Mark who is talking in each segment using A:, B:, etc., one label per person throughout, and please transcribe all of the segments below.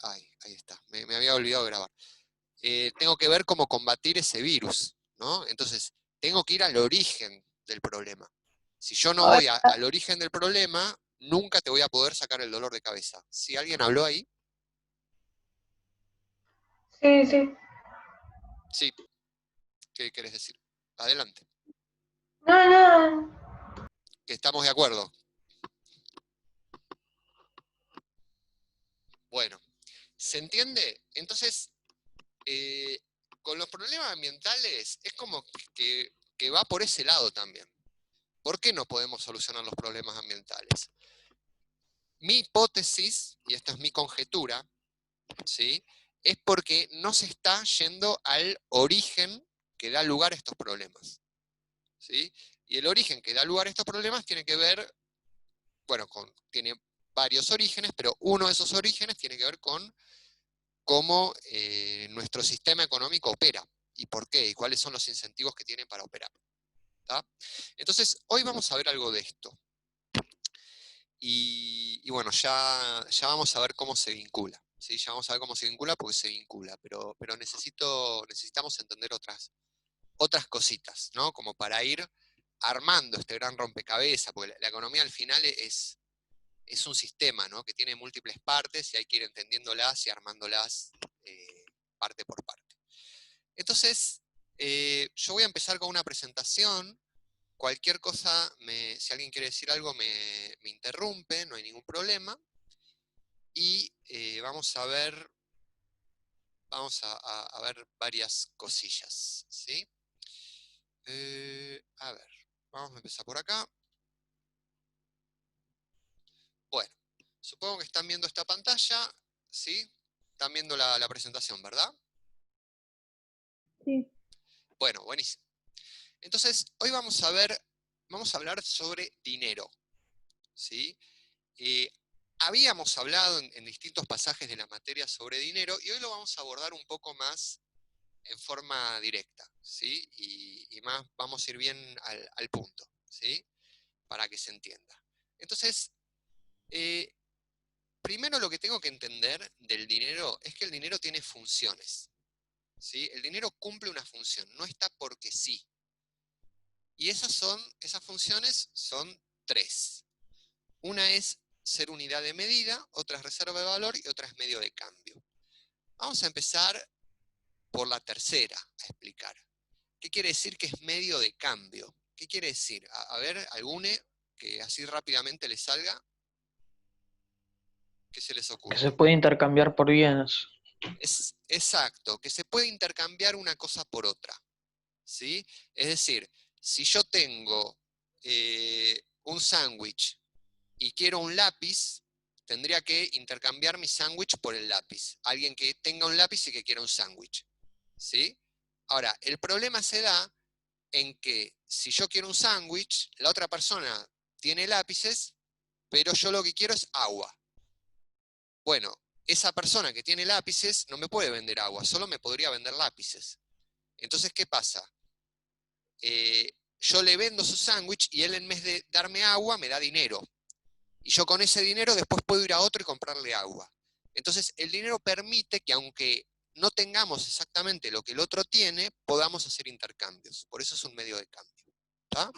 A: Ay, ahí está, me había olvidado de grabar. Tengo que ver cómo combatir ese virus, ¿no? Entonces, tengo que ir al origen del problema. Si yo no voy
B: Hola.
A: al origen del problema, nunca te voy a poder sacar el dolor de cabeza. Si alguien habló ahí,
B: Sí, sí.
A: sí, ¿qué querés decir? Adelante,
B: No, no.
A: que estamos de acuerdo. Bueno, ¿se entiende? Entonces, eh, con los problemas ambientales es como que va por ese lado también. ¿Por qué no podemos solucionar los problemas ambientales? Mi hipótesis, y esta es mi conjetura, ¿sí? Es porque no se está yendo al origen que da lugar a estos problemas, ¿sí? Y el origen que da lugar a estos problemas tiene que ver, bueno, tiene varios orígenes, pero uno de esos orígenes tiene que ver con cómo nuestro sistema económico opera, y por qué, y cuáles son los incentivos que tiene para operar. ¿Tá? Entonces, hoy vamos a ver algo de esto. Y bueno, ya vamos a ver cómo se vincula. ¿Sí? Ya vamos a ver cómo se vincula porque se vincula, pero necesitamos entender otras cositas, ¿no? Como para ir armando este gran rompecabezas, porque la economía al final es un sistema, ¿no? Que tiene múltiples partes y hay que ir entendiéndolas y armándolas parte por parte. Entonces, yo voy a empezar con una presentación. Cualquier cosa, si alguien quiere decir algo, me interrumpe, no hay ningún problema. Y vamos a ver varias cosillas, ¿sí? A ver, vamos a empezar por acá. Bueno, supongo que están viendo esta pantalla, ¿sí? Están viendo la presentación, ¿verdad?
B: Sí.
A: Bueno, buenísimo. Entonces, hoy vamos a hablar sobre dinero, ¿sí? Eh, Habíamos hablado en distintos pasajes de la materia sobre dinero y hoy lo vamos a abordar un poco más en forma directa, ¿sí? Y más vamos a ir bien al punto, ¿sí? Para que se entienda. Entonces, eh, primero lo que tengo que entender del dinero es que el dinero tiene funciones, ¿sí? El dinero cumple una función, no está porque sí. Y esas funciones son tres. Una es ser unidad de medida, otra es reserva de valor y otra es medio de cambio. Vamos a empezar por la tercera a explicar. ¿Qué quiere decir que es medio de cambio? ¿Qué quiere decir? A ver, algune que así rápidamente les salga, ¿qué se les
C: Que
A: ocurre?
C: se puede intercambiar por bienes.
A: Es exacto, que se puede intercambiar una cosa por otra, ¿sí? Es decir, si yo tengo un sándwich y quiero un lápiz, tendría que intercambiar mi sándwich por el lápiz. Alguien que tenga un lápiz y que quiera un sándwich, ¿sí? Ahora, el problema se da en que si yo quiero un sándwich, la otra persona tiene lápices, pero yo lo que quiero es agua. Bueno, esa persona que tiene lápices no me puede vender agua, solo me podría vender lápices. Entonces, ¿qué pasa? Yo le vendo su sándwich y él en vez de darme agua me da dinero. Y yo con ese dinero después puedo ir a otro y comprarle agua. Entonces, el dinero permite que aunque no tengamos exactamente lo que el otro tiene, podamos hacer intercambios. Por eso es un medio de cambio. ¿Tá?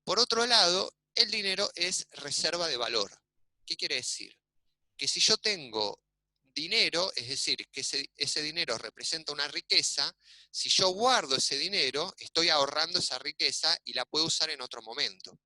A: Por otro lado, el dinero es reserva de valor. ¿Qué quiere decir? Que si yo tengo dinero, es decir, que ese dinero representa una riqueza, si yo guardo ese dinero, estoy ahorrando esa riqueza y la puedo usar en otro momento.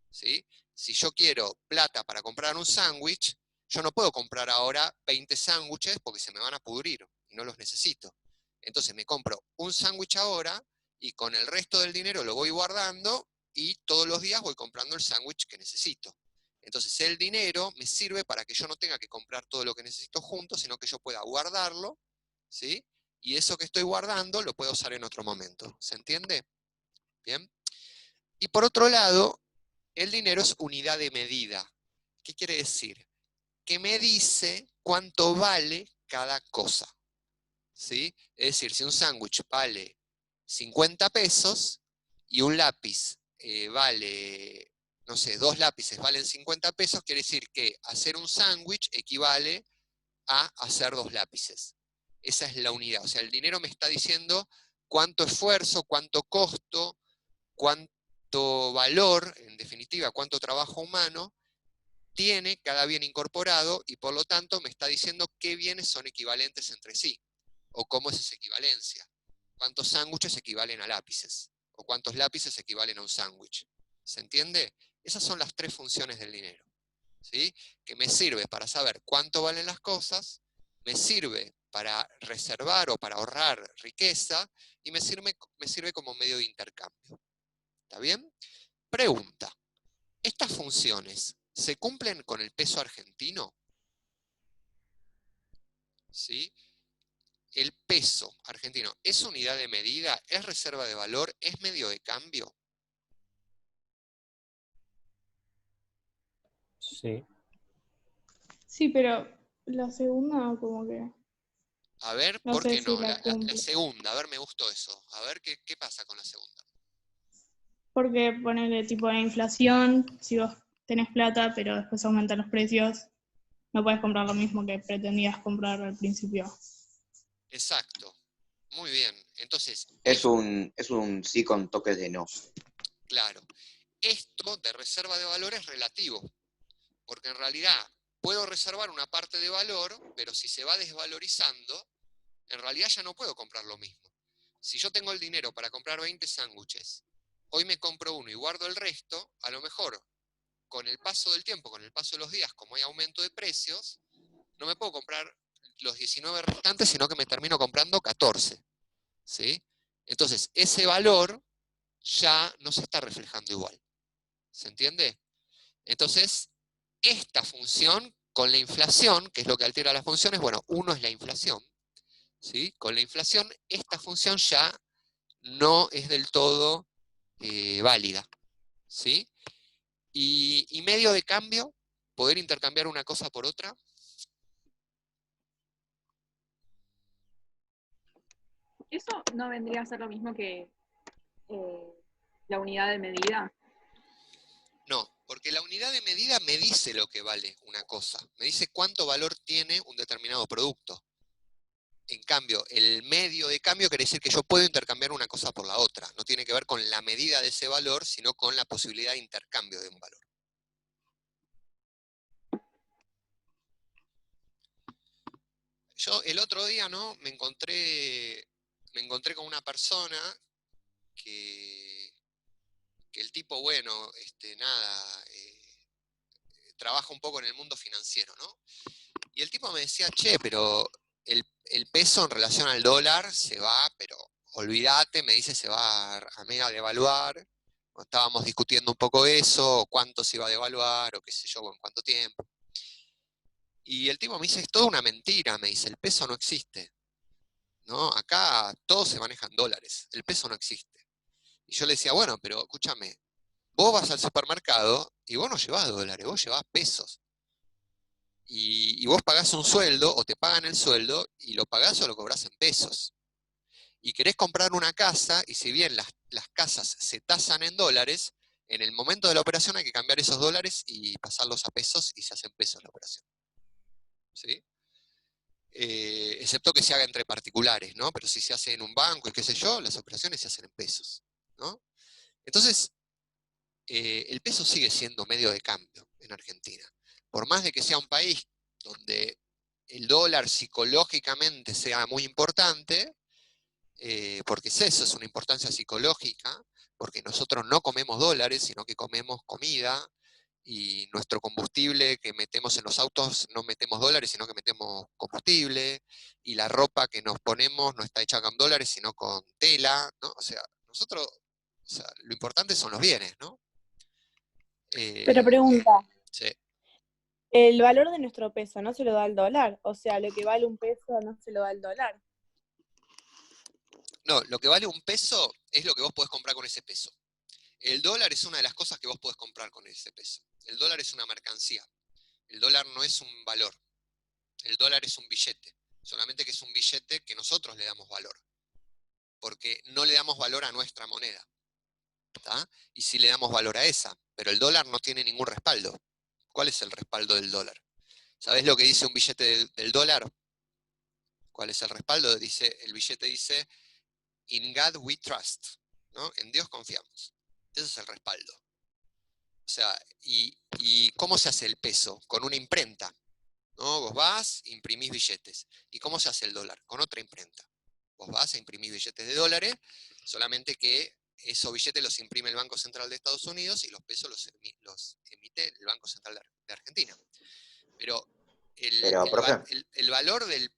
A: ¿Sí? Si yo quiero plata para comprar un sándwich, yo no puedo comprar ahora 20 sándwiches porque se me van a pudrir y no los necesito. Entonces me compro un sándwich ahora y con el resto del dinero lo voy guardando y todos los días voy comprando el sándwich que necesito. Entonces el dinero me sirve para que yo no tenga que comprar todo lo que necesito junto, sino que yo pueda guardarlo, ¿sí? Y eso que estoy guardando lo puedo usar en otro momento. ¿Se entiende? Bien. Y por otro lado, el dinero es unidad de medida. ¿Qué quiere decir? Que me dice cuánto vale cada cosa, ¿sí? Es decir, si un sándwich vale 50 pesos y un lápiz vale, no sé, dos lápices valen 50 pesos, quiere decir que hacer un sándwich equivale a hacer 2 lápices. Esa es la unidad. O sea, el dinero me está diciendo cuánto esfuerzo, cuánto costo, cuánto valor, en definitiva, cuánto trabajo humano tiene cada bien incorporado, y por lo tanto me está diciendo qué bienes son equivalentes entre sí, o cómo es esa equivalencia. ¿Cuántos sándwiches equivalen a lápices? ¿O cuántos lápices equivalen a un sándwich? ¿Se entiende? Esas son las 3 funciones del dinero, ¿sí? Que me sirve para saber cuánto valen las cosas, me sirve para reservar o para ahorrar riqueza, y me sirve como medio de intercambio. ¿Está bien? Pregunta. ¿Estas funciones se cumplen con el peso argentino? ¿Sí? ¿El peso argentino es unidad de medida? ¿Es reserva de valor? ¿Es medio de cambio?
D: Sí.
E: Sí, pero la segunda como que
A: A ver,
E: no
A: ¿por
E: sé
A: qué
E: si
A: no?
E: la
A: La
E: cumple.
A: segunda, a ver, me gustó eso. A ver, ¿qué pasa con la segunda?
E: Porque ponerle tipo de inflación, si vos tenés plata pero después aumentan los precios, no puedes comprar lo mismo que pretendías comprar al principio.
A: Exacto. Muy bien. Entonces,
F: Es un sí con toques de no.
A: claro, esto de reserva de valor es relativo, porque en realidad puedo reservar una parte de valor, pero si se va desvalorizando, en realidad ya no puedo comprar lo mismo. Si yo tengo el dinero para comprar 20 sándwiches, hoy me compro uno y guardo el resto, a lo mejor con el paso del tiempo, con el paso de los días, como hay aumento de precios, no me puedo comprar los 19 restantes, sino que me termino comprando 14. ¿Sí? Entonces, ese valor ya no se está reflejando igual. ¿Se entiende? Entonces, esta función con la inflación, que es lo que altera las funciones, bueno, uno es la inflación. ¿Sí? Con la inflación, esta función ya no es del todo válida. ¿Sí? Y medio de cambio, poder intercambiar una cosa por otra.
G: ¿Eso no vendría a ser lo mismo que la unidad de medida?
A: No, porque la unidad de medida me dice lo que vale una cosa, me dice cuánto valor tiene un determinado producto. En cambio, el medio de cambio quiere decir que yo puedo intercambiar una cosa por la otra. No tiene que ver con la medida de ese valor, sino con la posibilidad de intercambio de un valor. Yo el otro día, ¿no? me encontré con una persona que el tipo, bueno, trabaja un poco en el mundo financiero, ¿no? Y el tipo me decía, che, pero el peso en relación al dólar se va, pero olvídate, me dice, se va a mega devaluar. Estábamos discutiendo un poco eso, cuánto se iba a devaluar, o qué sé yo, en cuánto tiempo. Y el tipo me dice, es toda una mentira, me dice, el peso no existe. ¿No? Acá todo se maneja en dólares, el peso no existe. Y yo le decía, bueno, pero escúchame, vos vas al supermercado y vos no llevás dólares, vos llevás pesos. Y vos pagás un sueldo, o te pagan el sueldo, y lo pagás o lo cobrás en pesos. Y querés comprar una casa, y si bien las casas se tasan en dólares, en el momento de la operación hay que cambiar esos dólares y pasarlos a pesos, y se hace en pesos la operación. ¿Sí? Excepto que se haga entre particulares, ¿no? Pero si se hace en un banco y qué sé yo, las operaciones se hacen en pesos, ¿no? Entonces, el peso sigue siendo medio de cambio en Argentina. Por más de que sea un país donde el dólar psicológicamente sea muy importante, porque es eso, es una importancia psicológica, porque nosotros no comemos dólares, sino que comemos comida, y nuestro combustible que metemos en los autos no metemos dólares, sino que metemos combustible, y la ropa que nos ponemos no está hecha con dólares, sino con tela, ¿no? O sea, nosotros, o sea, lo importante son los bienes, ¿no?
H: Pero pregunta,
A: Sí.
H: ¿el valor de nuestro peso no se lo da el dólar? O sea, lo que vale un peso no se lo da el dólar.
A: No, lo que vale un peso es lo que vos podés comprar con ese peso. El dólar es una de las cosas que vos podés comprar con ese peso. El dólar es una mercancía. El dólar no es un valor. El dólar es un billete. Solamente que es un billete que nosotros le damos valor. Porque no le damos valor a nuestra moneda. ¿Tá? Y sí le damos valor a esa. Pero el dólar no tiene ningún respaldo. ¿Cuál es el respaldo del dólar? ¿Sabés lo que dice un billete del dólar? ¿Cuál es el respaldo? El billete dice, In God we trust, ¿no? En Dios confiamos. Ese es el respaldo. O sea, ¿y cómo se hace el peso? Con una imprenta, ¿no? Vos vas, imprimís billetes. ¿Y cómo se hace el dólar? Con otra imprenta. Vos vas a imprimir billetes de dólares, solamente que esos billetes los imprime el Banco Central de Estados Unidos y los pesos los emite el Banco Central de Argentina. Pero
F: profe,
A: el valor del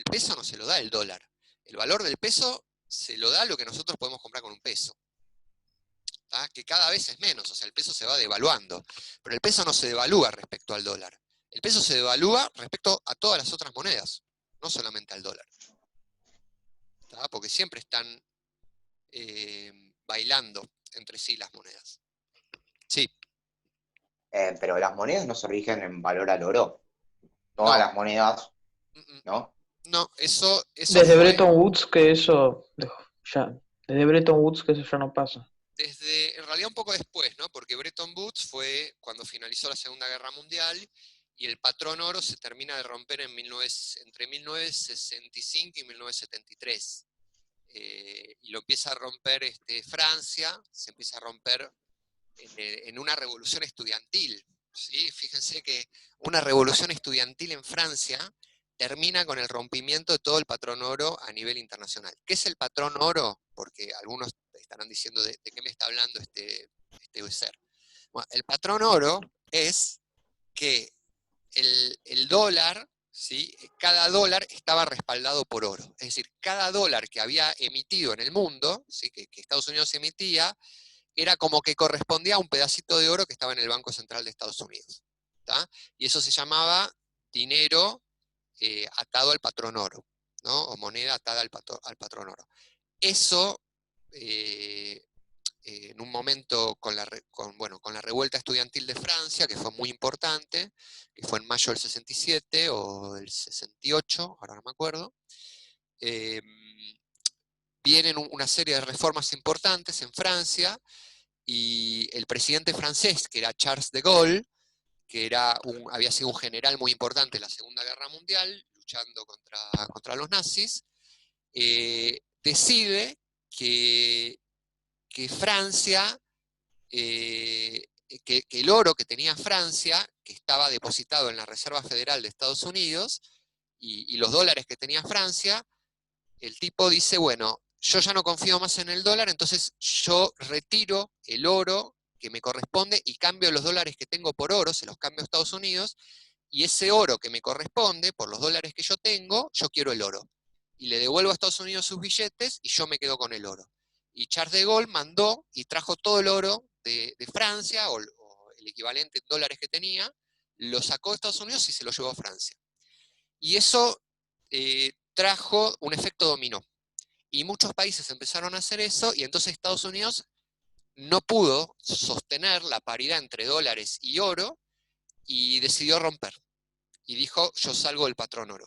A: peso no se lo da el dólar. El valor del peso se lo da lo que nosotros podemos comprar con un peso. ¿Tá? Que cada vez es menos, o sea, el peso se va devaluando. Pero el peso no se devalúa respecto al dólar. El peso se devalúa respecto a todas las otras monedas, no solamente al dólar. ¿Tá? Porque siempre están bailando entre sí las monedas. Sí.
F: pero las monedas no se rigen en valor al oro. Todas las monedas, ¿no?
A: No, eso
C: Desde
A: fue
C: Bretton Woods que eso ya, desde Bretton Woods que eso ya no pasa.
A: en realidad un poco después, ¿no? Porque Bretton Woods fue cuando finalizó la Segunda Guerra Mundial y el patrón oro se termina de romper entre 1965 y 1973. Y lo empieza a romper Francia, se empieza a romper en una revolución estudiantil. ¿Sí? Fíjense que una revolución estudiantil en Francia termina con el rompimiento de todo el patrón oro a nivel internacional. ¿Qué es el patrón oro? Porque algunos estarán diciendo de qué me está hablando este ser. Bueno, el patrón oro es que el dólar, ¿sí? Cada dólar estaba respaldado por oro. Es decir, cada dólar que había emitido en el mundo, ¿sí? que Estados Unidos emitía, era como que correspondía a un pedacito de oro que estaba en el Banco Central de Estados Unidos. ¿Tá? Y eso se llamaba dinero atado al patrón oro, ¿no? O moneda atada al patrón oro. Eso, en un momento con la revuelta estudiantil de Francia, que fue muy importante, que fue en mayo del 67 o del 68, ahora no me acuerdo, vienen una serie de reformas importantes en Francia, y el presidente francés, que era Charles de Gaulle, que había sido un general muy importante en la Segunda Guerra Mundial, luchando contra los nazis, decide que Francia, que el oro que tenía Francia, que estaba depositado en la Reserva Federal de Estados Unidos, y los dólares que tenía Francia, el tipo dice, bueno, yo ya no confío más en el dólar, entonces yo retiro el oro que me corresponde y cambio los dólares que tengo por oro, se los cambio a Estados Unidos, y ese oro que me corresponde, por los dólares que yo tengo, yo quiero el oro. Y le devuelvo a Estados Unidos sus billetes y yo me quedo con el oro. Y Charles de Gaulle mandó y trajo todo el oro de Francia, o el equivalente en dólares que tenía, lo sacó de Estados Unidos y se lo llevó a Francia. Y eso trajo un efecto dominó. Y muchos países empezaron a hacer eso, y entonces Estados Unidos no pudo sostener la paridad entre dólares y oro, y decidió romper. Y dijo, yo salgo del patrón oro.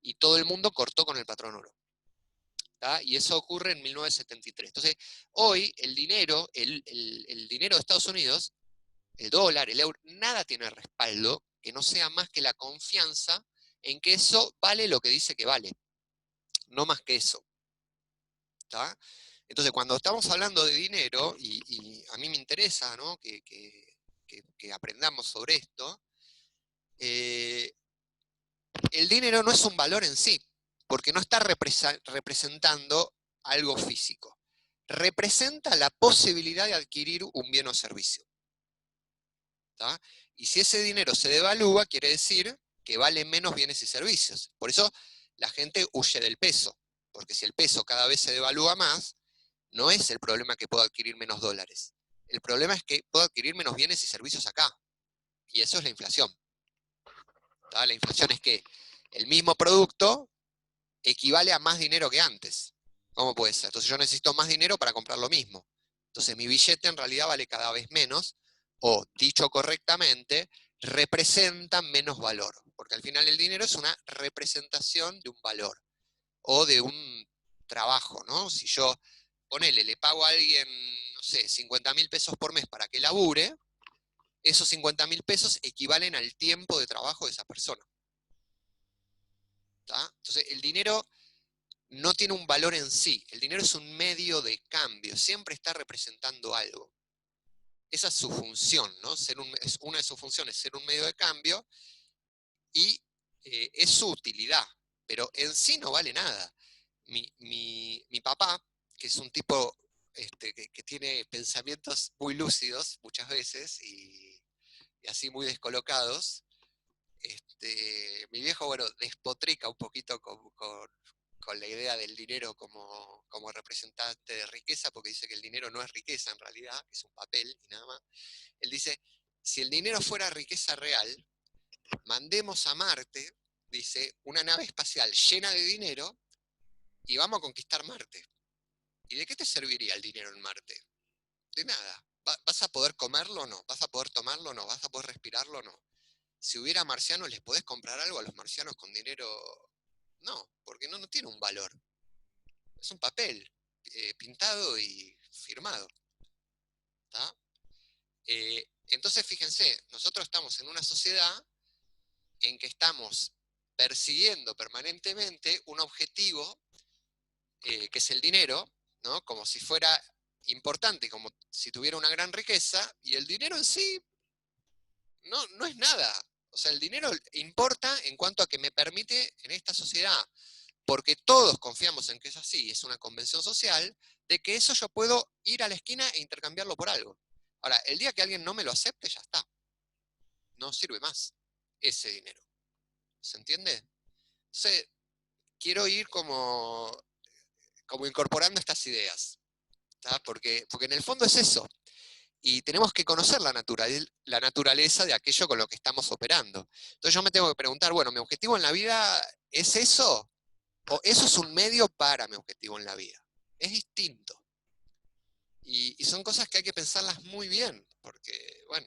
A: Y todo el mundo cortó con el patrón oro. ¿Tá? Y eso ocurre en 1973. Entonces, hoy el dinero, el dinero de Estados Unidos, el dólar, el euro, nada tiene respaldo que no sea más que la confianza en que eso vale lo que dice que vale. No más que eso. ¿Tá? Entonces, cuando estamos hablando de dinero, y a mí me interesa, ¿no? que aprendamos sobre esto, el dinero no es un valor en sí, porque no está representando algo físico. Representa la posibilidad de adquirir un bien o servicio. ¿Tá? Y si ese dinero se devalúa, quiere decir que valen menos bienes y servicios. Por eso la gente huye del peso, porque si el peso cada vez se devalúa más, no es el problema que puedo adquirir menos dólares. El problema es que puedo adquirir menos bienes y servicios acá. Y eso es la inflación. ¿Tá? La inflación es que el mismo producto equivale a más dinero que antes. ¿Cómo puede ser? Entonces yo necesito más dinero para comprar lo mismo. Entonces mi billete en realidad vale cada vez menos, o dicho correctamente, representa menos valor. Porque al final el dinero es una representación de un valor, o de un trabajo, ¿no? Si yo, le pago a alguien, no sé, 50.000 pesos por mes para que labure, esos 50.000 pesos equivalen al tiempo de trabajo de esa persona. ¿tá? Entonces, el dinero no tiene un valor en sí. El dinero es un medio de cambio. Siempre está representando algo. Esa es su función, ¿no? Una de sus funciones es ser un medio de cambio y es su utilidad. Pero en sí no vale nada. Mi papá, que es un tipo que tiene pensamientos muy lúcidos muchas veces y así muy descolocados, mi viejo, bueno, despotrica un poquito con la idea del dinero como representante de riqueza, porque dice que el dinero no es riqueza en realidad, que es un papel y nada más. Él dice, si el dinero fuera riqueza real, mandemos a Marte, dice, una nave espacial llena de dinero y vamos a conquistar Marte. ¿Y de qué te serviría el dinero en Marte? De nada. ¿Vas a poder comerlo o no? ¿Vas a poder tomarlo o no? ¿Vas a poder respirarlo o no? Si hubiera marcianos, ¿les podés comprar algo a los marcianos con dinero? No, porque no tiene un valor. Es un papel pintado y firmado. ¿Tá? Entonces, fíjense, nosotros estamos en una sociedad en que estamos persiguiendo permanentemente un objetivo que es el dinero, ¿no? Como si fuera importante, como si tuviera una gran riqueza, y el dinero en sí no es nada. O sea, el dinero importa en cuanto a que me permite en esta sociedad, porque todos confiamos en que es así, es una convención social, de que eso yo puedo ir a la esquina e intercambiarlo por algo. Ahora, el día que alguien no me lo acepte, ya está. No sirve más ese dinero. ¿Se entiende? Entonces, quiero ir como incorporando estas ideas, ¿tá? Porque en el fondo es eso. Y tenemos que conocer la naturaleza de aquello con lo que estamos operando. Entonces yo me tengo que preguntar, bueno, ¿mi objetivo en la vida es eso? ¿O eso es un medio para mi objetivo en la vida? Es distinto. Y son cosas que hay que pensarlas muy bien, porque, bueno,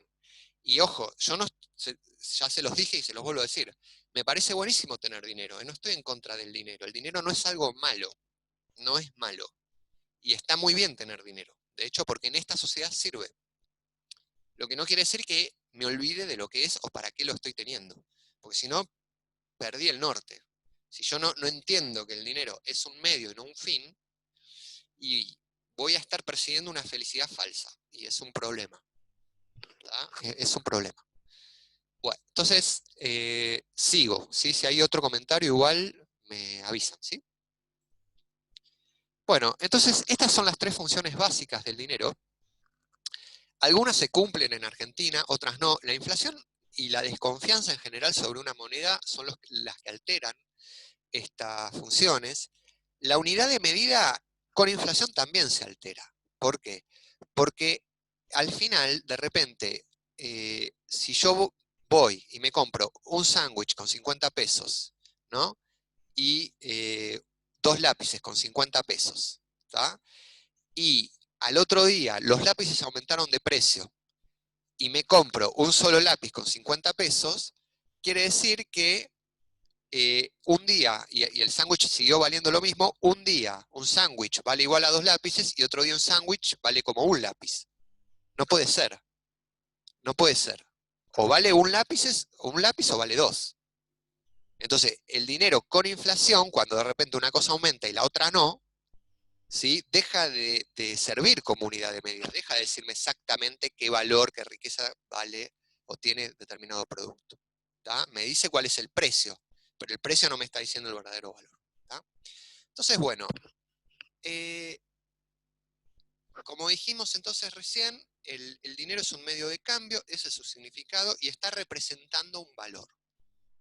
A: y ojo, yo no, ya se los dije y se los vuelvo a decir, me parece buenísimo tener dinero, no estoy en contra del dinero, el dinero no es algo malo, no es malo, y está muy bien tener dinero, de hecho, porque en esta sociedad sirve. Lo que no quiere decir que me olvide de lo que es o para qué lo estoy teniendo, porque si no, perdí el norte. Si yo no entiendo que el dinero es un medio y no un fin, y voy a estar persiguiendo una felicidad falsa, y es un problema. ¿Tá? Es un problema. Bueno, entonces, sigo, ¿sí? Si hay otro comentario igual, me avisan, ¿sí? Bueno, entonces, estas son las tres funciones básicas del dinero. Algunas se cumplen en Argentina, otras no. La inflación y la desconfianza en general sobre una moneda son las que alteran estas funciones. La unidad de medida con inflación también se altera. ¿Por qué? Porque al final, de repente, si yo voy y me compro un sándwich con 50 pesos, ¿no? Y 2 lápices con 50 pesos, ¿tá? Y al otro día los lápices aumentaron de precio y me compro un solo lápiz con 50 pesos, quiere decir que un día, y el sándwich siguió valiendo lo mismo, un día un sándwich vale igual a 2 lápices y otro día un sándwich vale como un lápiz. No puede ser. No puede ser. O vale un lápiz o vale 2. Entonces, el dinero con inflación, cuando de repente una cosa aumenta y la otra no, ¿sí? Deja de servir como unidad de medida, deja de decirme exactamente qué valor, qué riqueza vale o tiene determinado producto. ¿Tá? Me dice cuál es el precio, pero el precio no me está diciendo el verdadero valor. ¿Tá? Entonces, bueno, como dijimos entonces recién, el dinero es un medio de cambio, ese es su significado, y está representando un valor.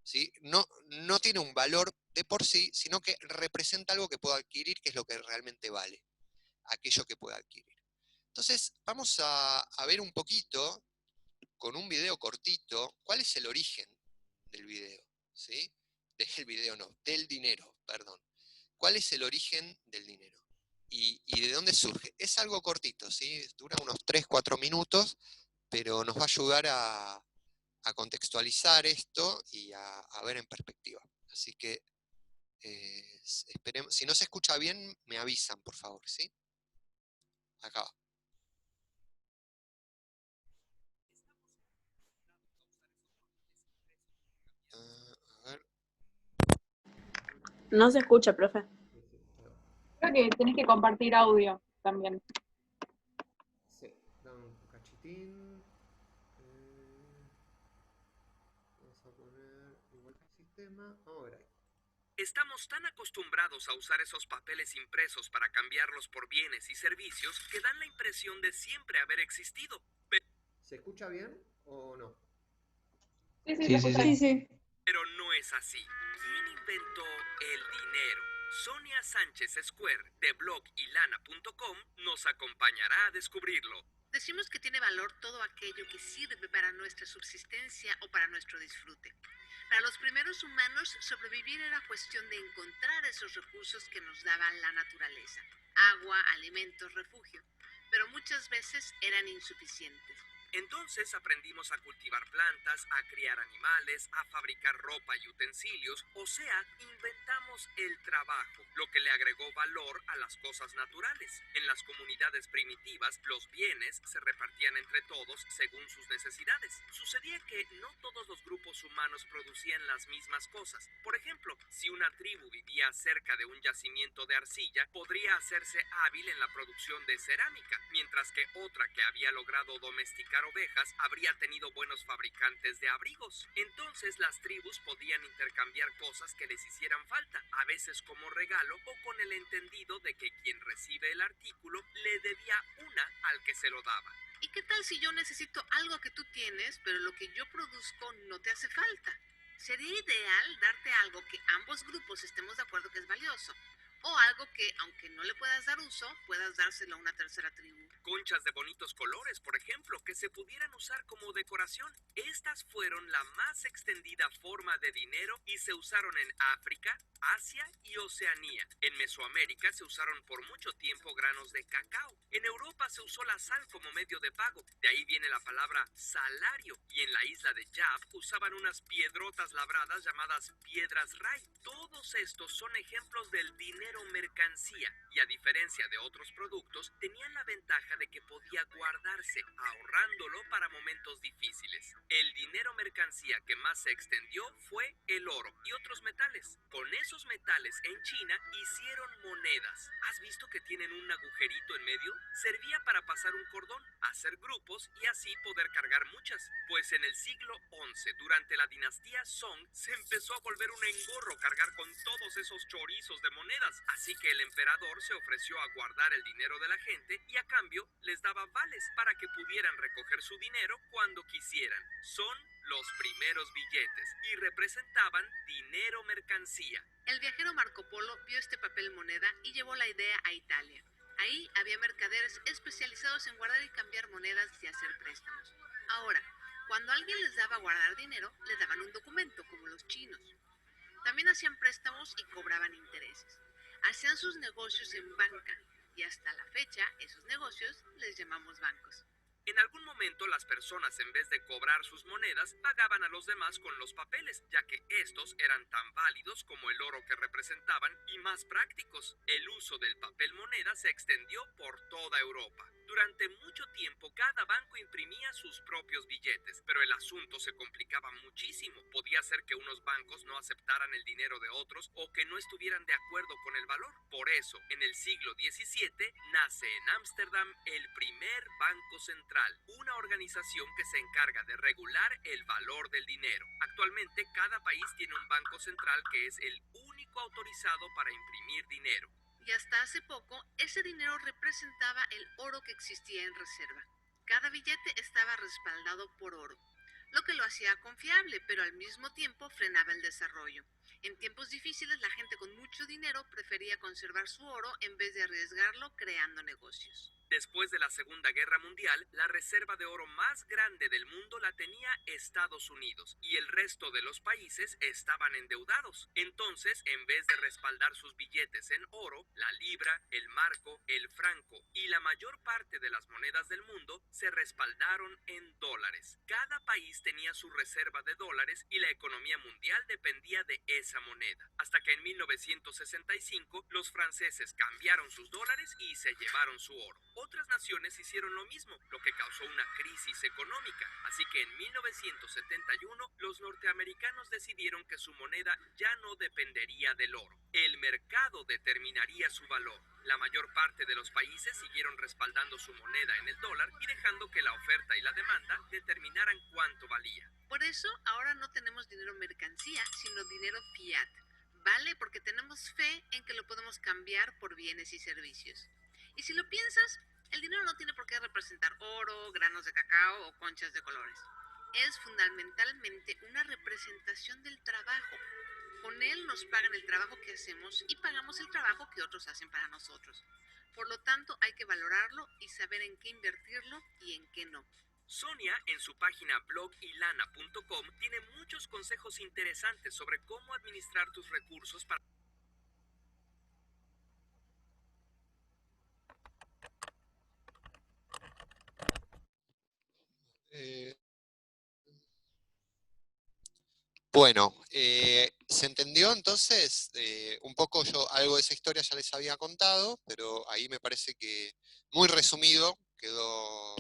A: ¿Sí? No tiene un valor de por sí, sino que representa algo que puedo adquirir, que es lo que realmente vale, aquello que puedo adquirir. Entonces, vamos a ver un poquito, con un video cortito, cuál es el origen del video, ¿sí? Del video no, del dinero, perdón. ¿Cuál es el origen del dinero? ¿Y de dónde surge? Es algo cortito, ¿sí? Dura unos 3-4 minutos, pero nos va a ayudar a contextualizar esto y a ver en perspectiva. Así que esperemos. Si no se escucha bien, me avisan, por favor, ¿sí? Acá va. A ver.
H: No se escucha, profe.
G: Creo que tenés que compartir audio también.
A: Sí, dame un cachitín. Vamos a poner igual que el sistema. Vamos a ver ahí. Estamos tan acostumbrados a usar esos papeles impresos para cambiarlos por bienes y servicios que dan la impresión de siempre haber existido. ¿Se escucha bien o no?
G: Sí,
C: Sí,
G: te
C: sí,
G: escucho.
E: Sí, sí.
A: Pero no es así. ¿Quién inventó el dinero? Sonia Sánchez Square de blogilana.com nos acompañará a descubrirlo.
D: Decimos que tiene valor todo aquello que sirve para nuestra subsistencia o para nuestro disfrute. Para los primeros humanos, sobrevivir era cuestión de encontrar esos recursos que nos daban la naturaleza: agua, alimentos, refugio. Pero muchas veces eran insuficientes.
A: Entonces aprendimos a cultivar plantas, a criar animales, a fabricar ropa y utensilios, o sea, inventamos el trabajo, lo que le agregó valor a las cosas naturales. En las comunidades primitivas, los bienes se repartían entre todos según sus necesidades. Sucedía que no todos los grupos humanos producían las mismas cosas. Por ejemplo, si una tribu vivía cerca de un yacimiento de arcilla, podría hacerse hábil en la producción de cerámica, mientras que otra que había logrado domesticar ovejas habría tenido buenos fabricantes de abrigos. Entonces las tribus podían intercambiar cosas que les hicieran falta, a veces como regalo o con el entendido de que quien recibe el artículo le debía una al que se lo daba.
D: ¿Y qué tal si yo necesito algo que tú tienes, pero lo que yo produzco no te hace falta? Sería ideal darte algo que ambos grupos estemos de acuerdo que es valioso. O algo que, aunque no le puedas dar uso, puedas dárselo a una tercera tribu.
A: Conchas de bonitos colores, por ejemplo, que se pudieran usar como decoración. Estas fueron la más extendida forma de dinero y se usaron en África, Asia y Oceanía. En Mesoamérica se usaron por mucho tiempo granos de cacao. En Europa se usó la sal como medio de pago. De ahí viene la palabra salario. Y en la isla de Yap usaban unas piedrotas labradas llamadas piedras ray. Todos estos son ejemplos del dinero mercancía y, a diferencia de otros productos, tenían la ventaja de que podía guardarse, ahorrándolo para momentos difíciles. El dinero mercancía que más se extendió fue el oro y otros metales. Con esos metales en China hicieron monedas. ¿Has visto que tienen un agujerito en medio? Servía para pasar un cordón, hacer grupos y así poder cargar muchas. Pues en el siglo XI, durante la dinastía Song, se empezó a volver un engorro cargar con todos esos chorizos de monedas. Así que el emperador se ofreció a guardar el dinero de la gente y a cambio les daba vales para que pudieran recoger su dinero cuando quisieran. Son los primeros billetes y representaban dinero mercancía.
D: El viajero Marco Polo vio este papel moneda y llevó la idea a Italia. Ahí había mercaderes especializados en guardar y cambiar monedas y hacer préstamos. Ahora, cuando alguien les daba a guardar dinero, les daban un documento, como los chinos. También hacían préstamos y cobraban intereses. Hacían sus negocios en banca y hasta la fecha esos negocios les llamamos bancos.
A: En algún momento las personas, en vez de cobrar sus monedas, pagaban a los demás con los papeles, ya que estos eran tan válidos como el oro que representaban y más prácticos. El uso del papel moneda se extendió por toda Europa. Durante mucho tiempo cada banco imprimía sus propios billetes, pero el asunto se complicaba muchísimo. Podía ser que unos bancos no aceptaran el dinero de otros o que no estuvieran de acuerdo con el valor. Por eso, en el siglo XVII, nace en Ámsterdam el primer Banco Central, una organización que se encarga de regular el valor del dinero. Actualmente, cada país tiene un banco central que es el único autorizado para imprimir dinero.
D: Y hasta hace poco, ese dinero representaba el oro que existía en reserva. Cada billete estaba respaldado por oro, lo que lo hacía confiable, pero al mismo tiempo frenaba el desarrollo. En tiempos difíciles, la gente con mucho dinero prefería conservar su oro en vez de arriesgarlo creando negocios.
A: Después de la Segunda Guerra Mundial, la reserva de oro más grande del mundo la tenía Estados Unidos y el resto de los países estaban endeudados. Entonces, en vez de respaldar sus billetes en oro, la libra, el marco, el franco y la mayor parte de las monedas del mundo se respaldaron en dólares. Cada país tenía su reserva de dólares y la economía mundial dependía de esa moneda. Hasta que en 1965 los franceses cambiaron sus dólares y se llevaron su oro.
I: Otras naciones hicieron lo mismo, lo que causó una crisis económica. Así que en 1971 los norteamericanos decidieron que su moneda ya no dependería del oro. El mercado determinaría su valor. La mayor parte de los países siguieron respaldando su moneda en el dólar y dejando que la oferta y la demanda determinaran cuánto valía.
D: Por eso ahora no tenemos dinero mercancía, sino dinero fiat. Vale porque tenemos fe en que lo podemos cambiar por bienes y servicios. Y si lo piensas, el dinero no tiene por qué representar oro, granos de cacao o conchas de colores. Es fundamentalmente una representación del trabajo. Con él nos pagan el trabajo que hacemos y pagamos el trabajo que otros hacen para nosotros. Por lo tanto, hay que valorarlo y saber en qué invertirlo y en qué no.
I: Sonia, en su página blogilana.com, tiene muchos consejos interesantes sobre cómo administrar tus recursos para...
A: Bueno, ¿se entendió entonces? Un poco yo algo de esa historia ya les había contado, pero ahí me parece que muy resumido quedó,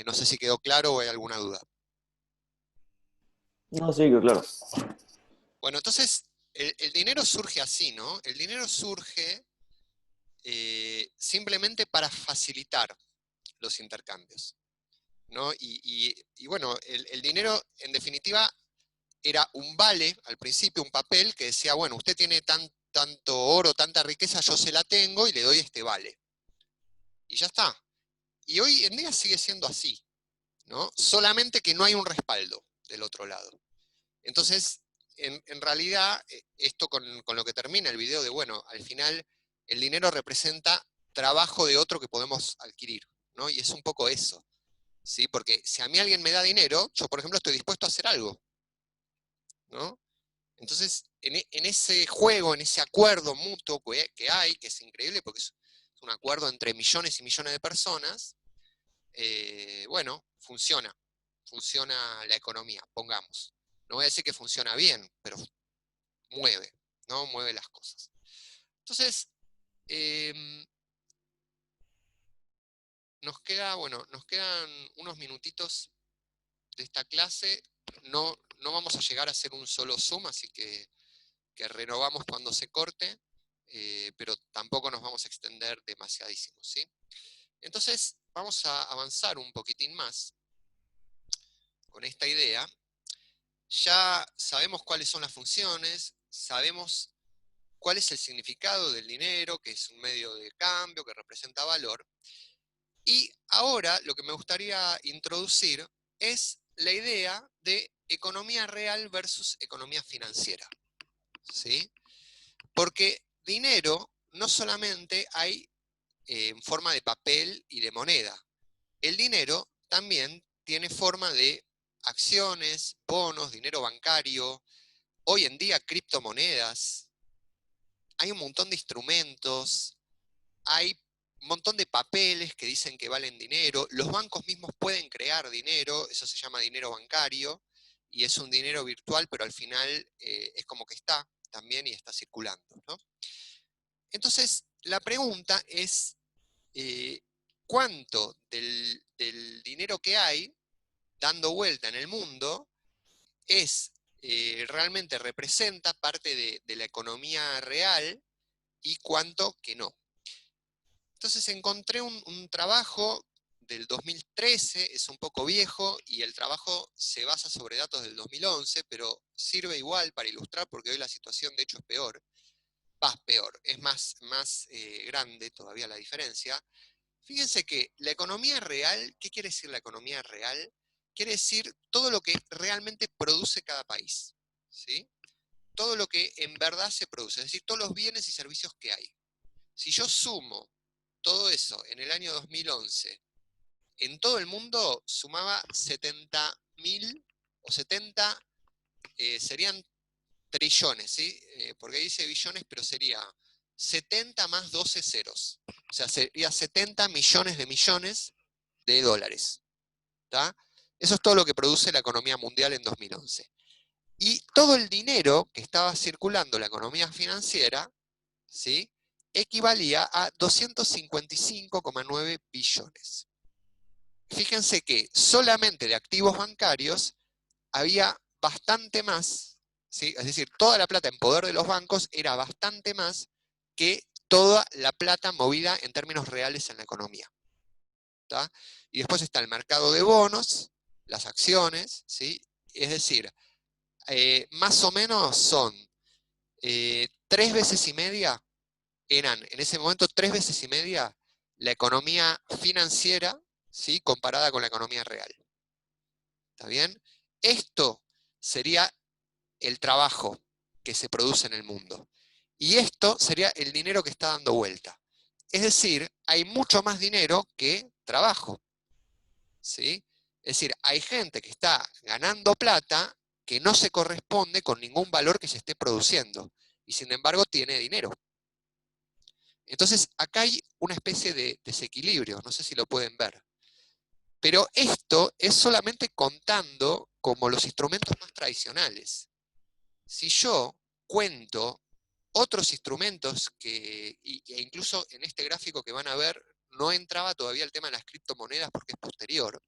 A: no sé si quedó claro o hay alguna duda.
J: No, sí, que claro.
A: Bueno, entonces el dinero surge así, ¿no? El dinero surge simplemente para facilitar los intercambios, ¿no? Y bueno, el dinero en definitiva era un vale al principio, un papel que decía, bueno, usted tiene tanto oro, tanta riqueza, yo se la tengo y le doy este vale. Y ya está. Y hoy en día sigue siendo así, ¿no? Solamente que no hay un respaldo del otro lado. Entonces, en realidad, esto con lo que termina el video de, bueno, al final el dinero representa trabajo de otro que podemos adquirir, ¿no? Y es un poco eso, ¿sí? Porque si a mí alguien me da dinero, yo por ejemplo estoy dispuesto a hacer algo, ¿no? Entonces, en ese juego, en ese acuerdo mutuo que hay, que es increíble porque es un acuerdo entre millones y millones de personas, bueno, funciona la economía, pongamos. No voy a decir que funciona bien, pero mueve, ¿no? Mueve las cosas. Entonces, nos quedan unos minutitos de esta clase. No vamos a llegar a hacer un solo Zoom, así que renovamos cuando se corte, pero tampoco nos vamos a extender demasiadísimo, ¿sí? Entonces, vamos a avanzar un poquitín más con esta idea. Ya sabemos cuáles son las funciones, sabemos cuál es el significado del dinero, que es un medio de cambio, que representa valor. Y ahora lo que me gustaría introducir es la idea de economía real versus economía financiera, ¿sí? Porque dinero no solamente hay en forma de papel y de moneda. El dinero también tiene forma de acciones, bonos, dinero bancario, hoy en día criptomonedas, hay un montón de instrumentos, hay un montón de papeles que dicen que valen dinero, los bancos mismos pueden crear dinero, eso se llama dinero bancario, y es un dinero virtual, pero al final es como que está también y está circulando, ¿no? Entonces, la pregunta es, ¿cuánto del dinero que hay dando vuelta en el mundo realmente representa parte de la economía real y cuánto que no? Entonces encontré un trabajo del 2013, es un poco viejo, y el trabajo se basa sobre datos del 2011, pero sirve igual para ilustrar porque hoy la situación de hecho es peor. Peor, es más grande todavía la diferencia. Fíjense que la economía real, ¿qué quiere decir la economía real? Quiere decir todo lo que realmente produce cada país, ¿sí? Todo lo que en verdad se produce, es decir, todos los bienes y servicios que hay. Si yo sumo todo eso en el año 2011, en todo el mundo sumaba 70.000, o 70 serían trillones, ¿sí? Porque dice billones, pero sería 70 más 12 ceros. O sea, sería 70 millones de dólares. ¿Tá? Eso es todo lo que produce la economía mundial en 2011. Y todo el dinero que estaba circulando en la economía financiera, ¿sí? equivalía a 255,9 billones. Fíjense que solamente de activos bancarios había bastante más, ¿sí? Es decir, toda la plata en poder de los bancos era bastante más que toda la plata movida en términos reales en la economía. ¿Tá? Y después está el mercado de bonos, las acciones, ¿sí? Es decir, más o menos son 3 veces y media, eran en ese momento 3 veces y media la economía financiera, ¿sí? Comparada con la economía real. ¿Está bien? Esto sería el trabajo que se produce en el mundo. Y esto sería el dinero que está dando vuelta. Es decir, hay mucho más dinero que trabajo. ¿Sí? Es decir, hay gente que está ganando plata que no se corresponde con ningún valor que se esté produciendo. Y sin embargo tiene dinero. Entonces, acá hay una especie de desequilibrio, no sé si lo pueden ver. Pero esto es solamente contando como los instrumentos más tradicionales. Si yo cuento otros instrumentos e incluso en este gráfico que van a ver, no entraba todavía el tema de las criptomonedas porque es posterior.